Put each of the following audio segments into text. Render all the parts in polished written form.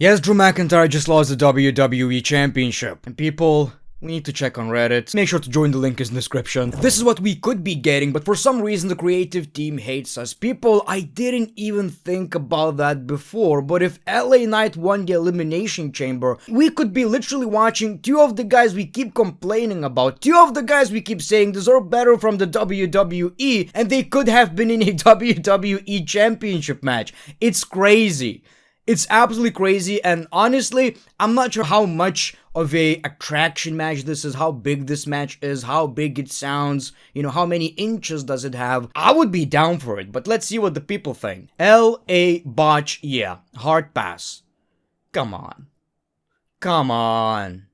Yes, Drew McIntyre just lost the WWE Championship. And people, we need to check on Reddit. Make sure to join, the link is in the description. This is what we could be getting, but for some reason the creative team hates us. People, I didn't even think about that before, but if LA Knight won the Elimination Chamber, we could be literally watching two of the guys we keep complaining about, two of the guys we keep saying deserve better from the WWE, and they could have been in a WWE Championship match. It's crazy. It's absolutely crazy, and honestly, I'm not sure how much of a attraction match this is, how big this match is, how big it sounds, you know, how many inches does it have. I would be down for it, but let's see what the people think. LA botch, yeah, hard pass. Come on. Come on.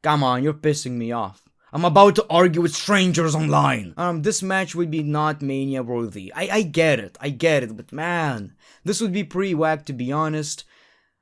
Come on, you're pissing me off. I'm about to argue with strangers online. This match would be not Mania worthy. I get it, but man, this would be pretty whack, to be honest.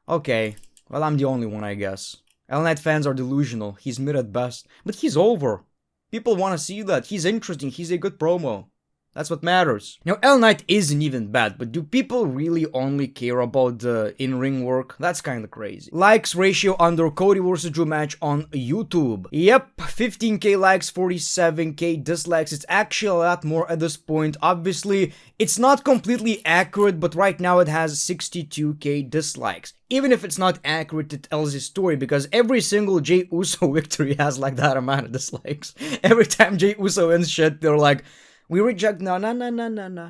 Okay, well, I'm the only one, I guess. LA Knight fans are delusional. He's mid at best, but he's over. People want to see that. He's interesting. He's a good promo. That's what matters. Now, LA Knight isn't even bad, but do people really only care about the in-ring work? That's kinda crazy. Likes ratio under Cody vs. Drew match on YouTube. Yep, 15k likes, 47k dislikes. It's actually a lot more at this point. Obviously, it's not completely accurate, but right now it has 62k dislikes. Even if it's not accurate, it tells a story, because every single Jey Uso victory has like that amount of dislikes. Every time Jey Uso wins shit, they're like, we reject, no.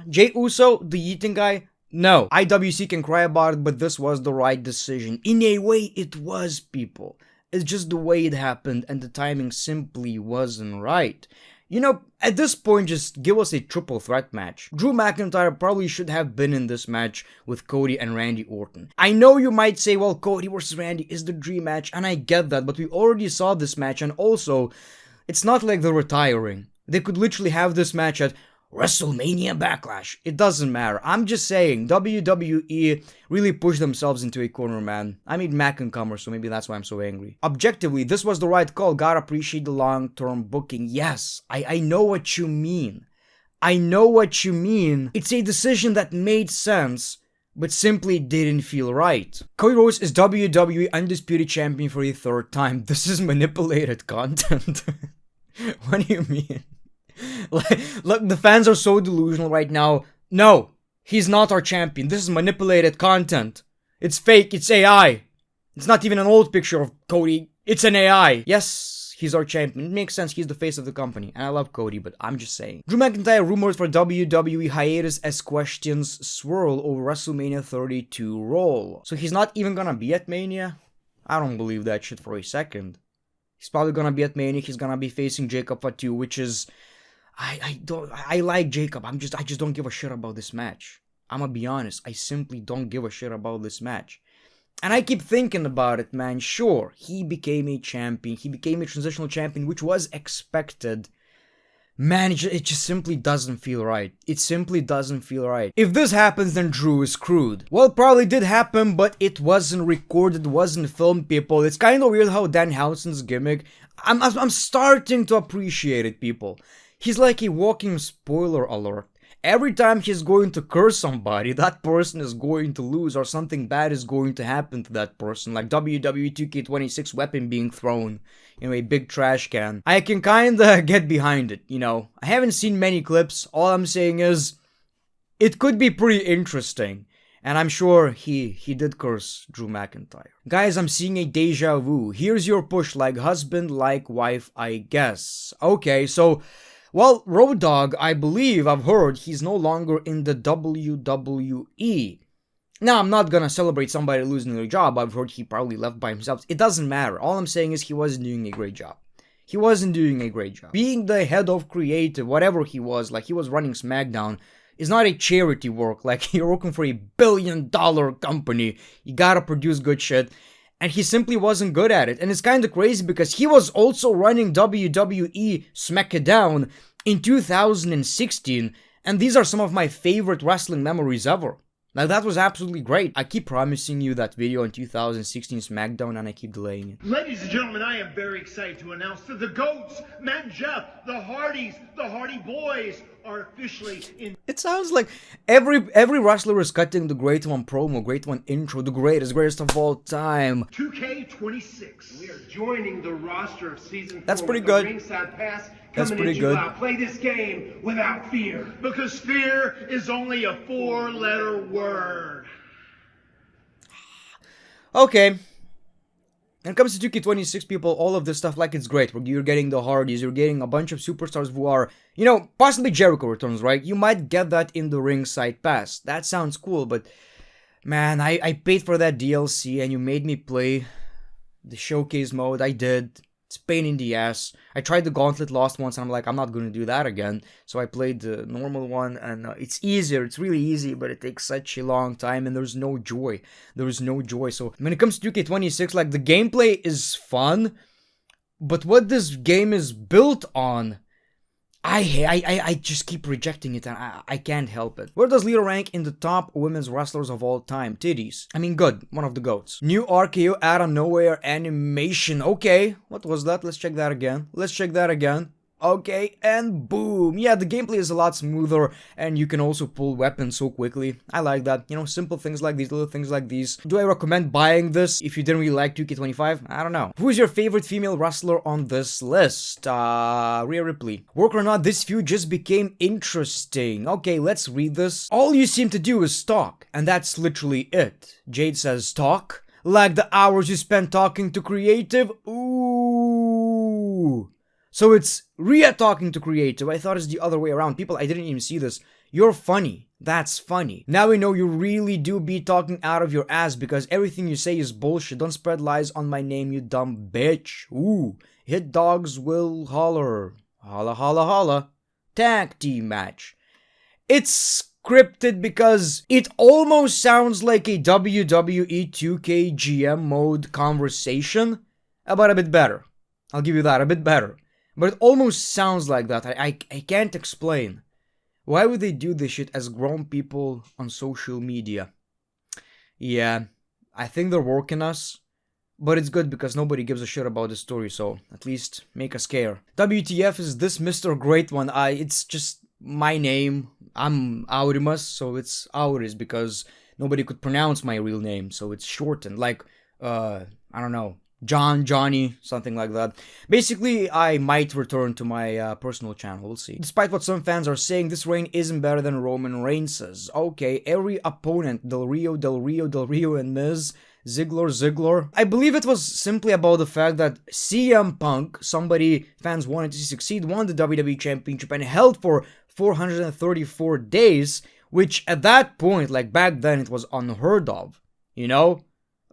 Jey Uso, the eating guy, no. IWC can cry about it, but this was the right decision. In a way, it was, people. It's just the way it happened, and the timing simply wasn't right. You know, at this point, just give us a triple threat match. Drew McIntyre probably should have been in this match with Cody and Randy Orton. I know you might say, well, Cody versus Randy is the dream match, and I get that, but we already saw this match, and also, it's not like they're retiring. They could literally have this match at WrestleMania Backlash. It doesn't matter. I'm just saying, WWE really pushed themselves into a corner, man. I made Mac uncomer, so maybe that's why I'm so angry. Objectively, this was the right call. Gotta appreciate the long-term booking. Yes, I know what you mean. I know what you mean. It's a decision that made sense, but simply didn't feel right. Cody Rhodes is WWE Undisputed Champion for the third time. This is manipulated content. What do you mean? Look, the fans are so delusional right now. No, he's not our champion. This is manipulated content. It's fake, it's AI. It's not even an old picture of Cody. It's an AI. Yes, he's our champion. It makes sense, he's the face of the company. And I love Cody, but I'm just saying. Drew McIntyre rumors for WWE hiatus as questions swirl over WrestleMania 32 role. So he's not even gonna be at Mania? I don't believe that shit for a second. He's probably gonna be at Mania. He's gonna be facing Jacob Fatu, which is, I like Jacob. I just don't give a shit about this match. I'm gonna be honest. I simply don't give a shit about this match. And I keep thinking about it, man. Sure, he became a champion. He became a transitional champion, which was expected. Man, it just simply doesn't feel right. It simply doesn't feel right. If this happens, then Drew is screwed. Well, it probably did happen, but it wasn't recorded, wasn't filmed, people. It's kind of weird how Dan Housen's gimmick, I'm starting to appreciate it, people. He's like a walking spoiler alert. Every time he's going to curse somebody, that person is going to lose, or something bad is going to happen to that person, like WWE 2K26 weapon being thrown in a big trash can. I can kinda get behind it, you know. I haven't seen many clips. All I'm saying is, it could be pretty interesting. And I'm sure he did curse Drew McIntyre. Guys, I'm seeing a deja vu. Here's your push, like husband, like wife, I guess. Okay, so, well, Road Dogg, I believe, I've heard, he's no longer in the WWE. Now, I'm not gonna celebrate somebody losing their job. I've heard he probably left by himself. It doesn't matter. All I'm saying is he wasn't doing a great job. He wasn't doing a great job. Being the head of creative, whatever he was, like he was running SmackDown, is not a charity work. Like, you're working for a $1 billion company. You gotta produce good shit. And he simply wasn't good at it. And it's kind of crazy because he was also running WWE SmackDown in 2016. And these are some of my favorite wrestling memories ever. Like, that was absolutely great. I keep promising you that video in 2016 SmackDown, and I keep delaying it. Ladies and gentlemen, I am very excited to announce that the GOATs, Matt and Jeff, the Hardys, the Hardy Boys, are officially in. It sounds like every wrestler is cutting the Great One promo, Great One intro, the greatest of all time. 2K26. We are joining the roster of season 4. That's pretty with good. The ringside pass That's coming pretty at you good. loud. Play this game without fear. Because fear is only a 4-letter word. Okay. When it comes to 2K26 people, all of this stuff, like, it's great. You're getting the Hardys, you're getting a bunch of superstars who are, you know, possibly Jericho returns, right? You might get that in the ringside pass. That sounds cool, but man, I paid for that DLC and you made me play the showcase mode. I did. It's a pain in the ass. I tried the gauntlet lost once and I'm like, I'm not going to do that again. So I played the normal one and it's easier. It's really easy, but it takes such a long time and there's no joy. There is no joy. So when it comes to 2K26, like, the gameplay is fun, but what this game is built on, I just keep rejecting it and I can't help it. Where does Lita rank in the top women's wrestlers of all time? Titties. I mean, good. One of the GOATs. New RKO out of nowhere animation. Okay. What was that? Let's check that again. Okay, and boom. Yeah, the gameplay is a lot smoother, and you can also pull weapons so quickly. I like that. You know, simple things like these, little things like these. Do I recommend buying this if you didn't really like 2K25? I don't know. Who is your favorite female wrestler on this list? Rhea Ripley. Work or not, this feud just became interesting. Okay, let's read this. All you seem to do is talk, and that's literally it. Jade says, talk? Like the hours you spent talking to Creative? Ooh. So it's Rhea talking to Creative. I thought it's the other way around. People, I didn't even see this. You're funny. That's funny. Now we know you really do be talking out of your ass because everything you say is bullshit. Don't spread lies on my name, you dumb bitch. Ooh. Hit dogs will holler. Holla, holla, holla. Tag team match. It's scripted because it almost sounds like a WWE 2K GM mode conversation, but a bit better. I'll give you that, a bit better. But it almost sounds like that. I can't explain. Why would they do this shit as grown people on social media? Yeah, I think they're working us. But it's good because nobody gives a shit about the story, so at least make us care. WTF is this Mr. Great One? It's just my name. I'm Aurimus, so it's Auris because nobody could pronounce my real name, so it's shortened. Like, I don't know. John, Johnny, something like that. Basically, I might return to my personal channel, we'll see. Despite what some fans are saying, this reign isn't better than Roman Reigns'. Okay, every opponent, Del Rio, and Miz, Ziggler. I believe it was simply about the fact that CM Punk, somebody fans wanted to see succeed, won the WWE Championship and held for 434 days, which at that point, like back then, it was unheard of, you know?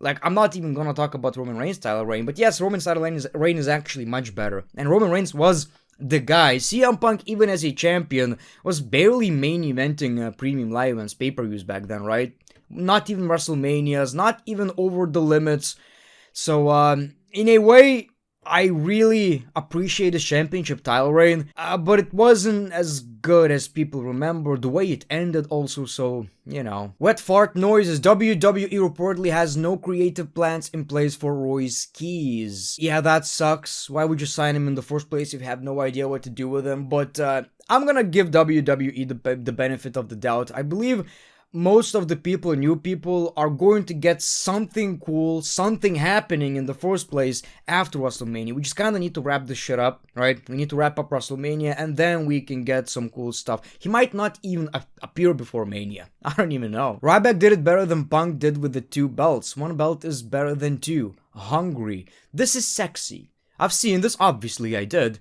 Like, I'm not even gonna talk about Roman Reigns' title reign, but yes, Roman's title reign is actually much better. And Roman Reigns was the guy. CM Punk, even as a champion, was barely main eventing premium live events, pay-per-views back then, right? Not even WrestleManias, not even Over the Limits. So, in a way, I really appreciate the championship title reign, but it wasn't as good as people remember. The way it ended also, so, you know. Wet fart noises. WWE reportedly has no creative plans in place for Royce Keys. Yeah, that sucks. Why would you sign him in the first place if you have no idea what to do with him? But I'm gonna give WWE the benefit of the doubt. I believe most of the people, new people, are going to get something cool, something happening in the first place after WrestleMania. We just kind of need to wrap this shit up, right? We need to wrap up WrestleMania, and then we can get some cool stuff. He might not even appear before Mania. I don't even know. Ryback did it better than Punk did with the 2 belts. 1 belt is better than 2. Hungry. This is sexy. I've seen this, obviously I did.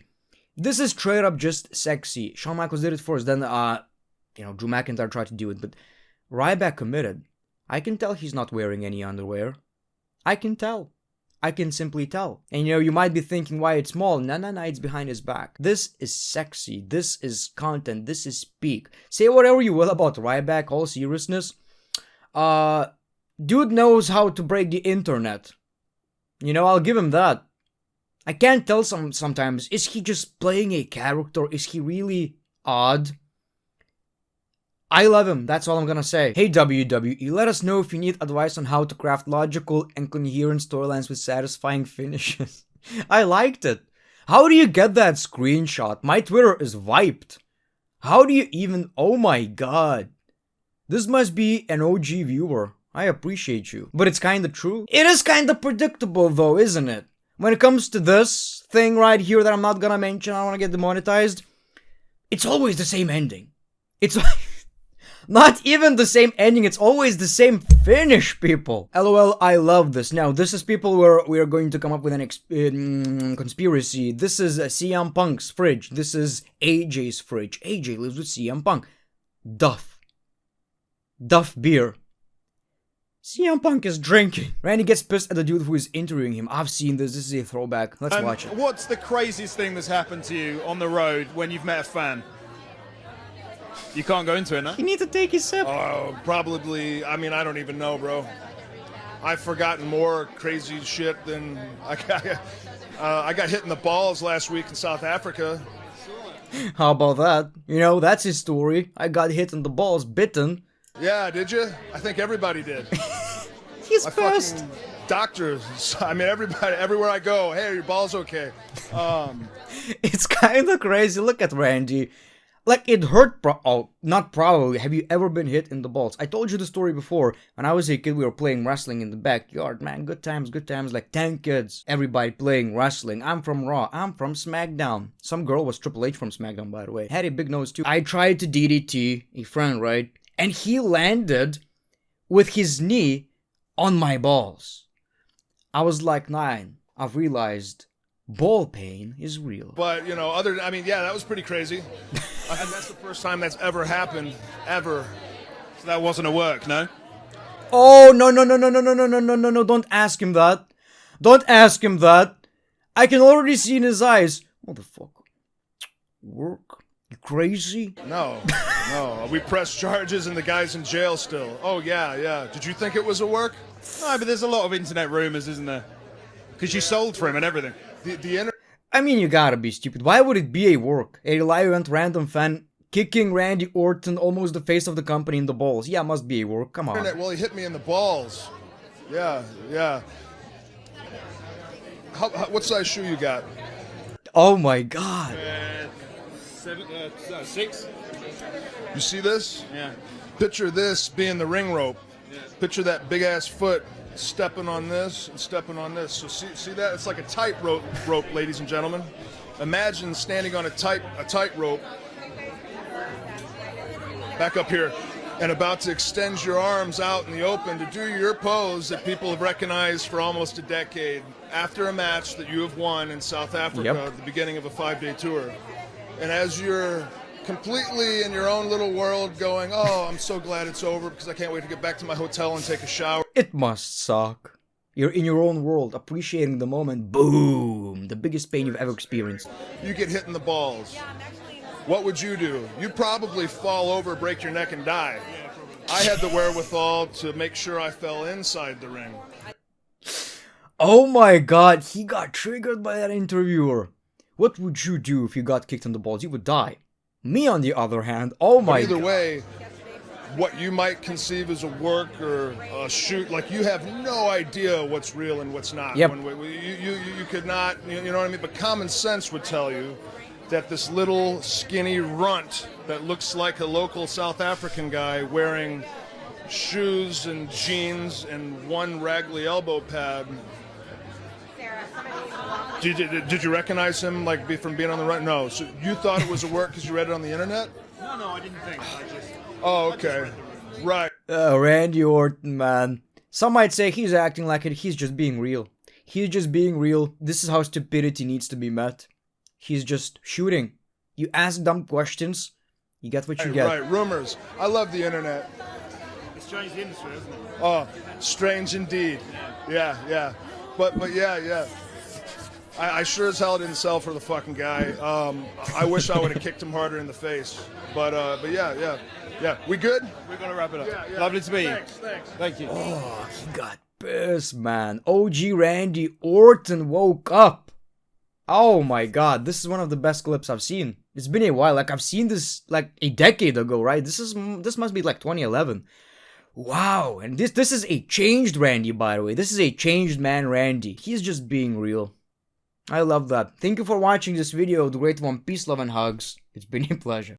This is straight up just sexy. Shawn Michaels did it first, then, Drew McIntyre tried to do it, but Ryback committed. I can tell he's not wearing any underwear. I can tell. I can simply tell. And you might be thinking why it's small. No, it's behind his back. This is sexy. This is content. This is peak. Say whatever you will about Ryback, all seriousness. Dude knows how to break the internet. I'll give him that. I can't tell sometimes. Is he just playing a character? Is he really odd? I love him, that's all I'm gonna say. Hey WWE, let us know if you need advice on how to craft logical and coherent storylines with satisfying finishes. I liked it. How do you get that screenshot? My Twitter is wiped. How do you even... Oh my god. This must be an OG viewer. I appreciate you. But it's kinda true. It is kinda predictable though, isn't it? When it comes to this thing right here that I'm not gonna mention, I don't wanna get demonetized. It's always the same ending. It's not even the same ending, it's always the same finish, people. LOL, I love this. Now, this is people where we are going to come up with an conspiracy. This is CM Punk's fridge. This is AJ's fridge. AJ lives with CM Punk. Duff beer. CM Punk is drinking. Randy gets pissed at the dude who is interviewing him. I've seen this. This is a throwback. Let's watch it. What's the craziest thing that's happened to you on the road when you've met a fan? You can't go into it, no? You need to take a sip. Oh, probably, I mean, I don't even know, bro. I've forgotten more crazy shit than I got hit in the balls last week in South Africa. How about that? You know, that's his story. I got hit in the balls, bitten. Yeah, did you? I think everybody did. He's My pissed. fucking doctors, I mean, everybody, everywhere I go, hey, are your balls okay? It's kinda crazy. Look at Randy. Like, it hurt, not probably. Have you ever been hit in the balls? I told you the story before. When I was a kid, we were playing wrestling in the backyard, man. Good times, good times. Like 10 kids. Everybody playing wrestling. I'm from Raw. I'm from SmackDown. Some girl was Triple H from SmackDown, by the way. Had a big nose, too. I tried to DDT a friend, right? And he landed with his knee on my balls. I was like 9. I've realized ball pain is real. But, you know, I mean, yeah, that was pretty crazy. And that's the first time that's ever happened, ever. So that wasn't a work, no? Oh, no, don't ask him that. Don't ask him that. I can already see in his eyes. Motherfucker. Work? You crazy? No. We pressed charges and the guy's in jail still. Oh, yeah. Did you think it was a work? No, but there's a lot of internet rumors, isn't there? Because you sold for him and everything. I mean, you gotta be stupid. Why would it be a work? A reliant random fan kicking Randy Orton, almost the face of the company, in the balls. Yeah, must be a work. Come on. Well, he hit me in the balls. Yeah. What size shoe you got? Oh my god. 6? You see this? Yeah. Picture this being the ring rope. Yeah. Picture that big ass foot stepping on this and stepping on this. So see that? It's like a tightrope, ladies and gentlemen. Imagine standing on a tightrope. Back up here. And about to extend your arms out in the open to do your pose that people have recognized for almost a decade after a match that you have won in South Africa at the beginning of a 5-day tour. And as you're completely in your own little world going, oh, I'm so glad it's over because I can't wait to get back to my hotel and take a shower. It must suck. You're in your own world, appreciating the moment. Boom! The biggest pain you've ever experienced. You get hit in the balls. What would you do? You'd probably fall over, break your neck, and die. I had the wherewithal to make sure I fell inside the ring. Oh my god, he got triggered by that interviewer. What would you do if you got kicked in the balls? You would die. Me, on the other hand, oh my god. Either way, what you might conceive as a work or a shoot, like you have no idea what's real and what's not. Yep. You could not, you know what I mean? But common sense would tell you that this little skinny runt that looks like a local South African guy wearing shoes and jeans and one raggedy elbow pad. Did you recognize him from being on the run? No. So you thought it was a work because you read it on the internet? No, I didn't think. Oh, okay. Right. Randy Orton, man. Some might say he's acting like it. He's just being real. He's just being real. This is how stupidity needs to be met. He's just shooting. You ask dumb questions, you get what you get. Right, rumors. I love the internet. It's changed the industry, isn't it? Oh, strange indeed. Yeah. But yeah. I sure as hell didn't sell for the fucking guy. I wish I would have kicked him harder in the face. But yeah. We good? We're gonna wrap it up. Yeah. Lovely to meet you. Thanks. Thank you. Oh, he got pissed, man. OG Randy Orton woke up. Oh my god, this is one of the best clips I've seen. It's been a while. Like, I've seen this like a decade ago, right? This must be like 2011. Wow, and this is a changed Randy, by the way. This is a changed man Randy. He's just being real. I love that. Thank you for watching this video, the great one. Peace, love, and hugs. It's been a pleasure.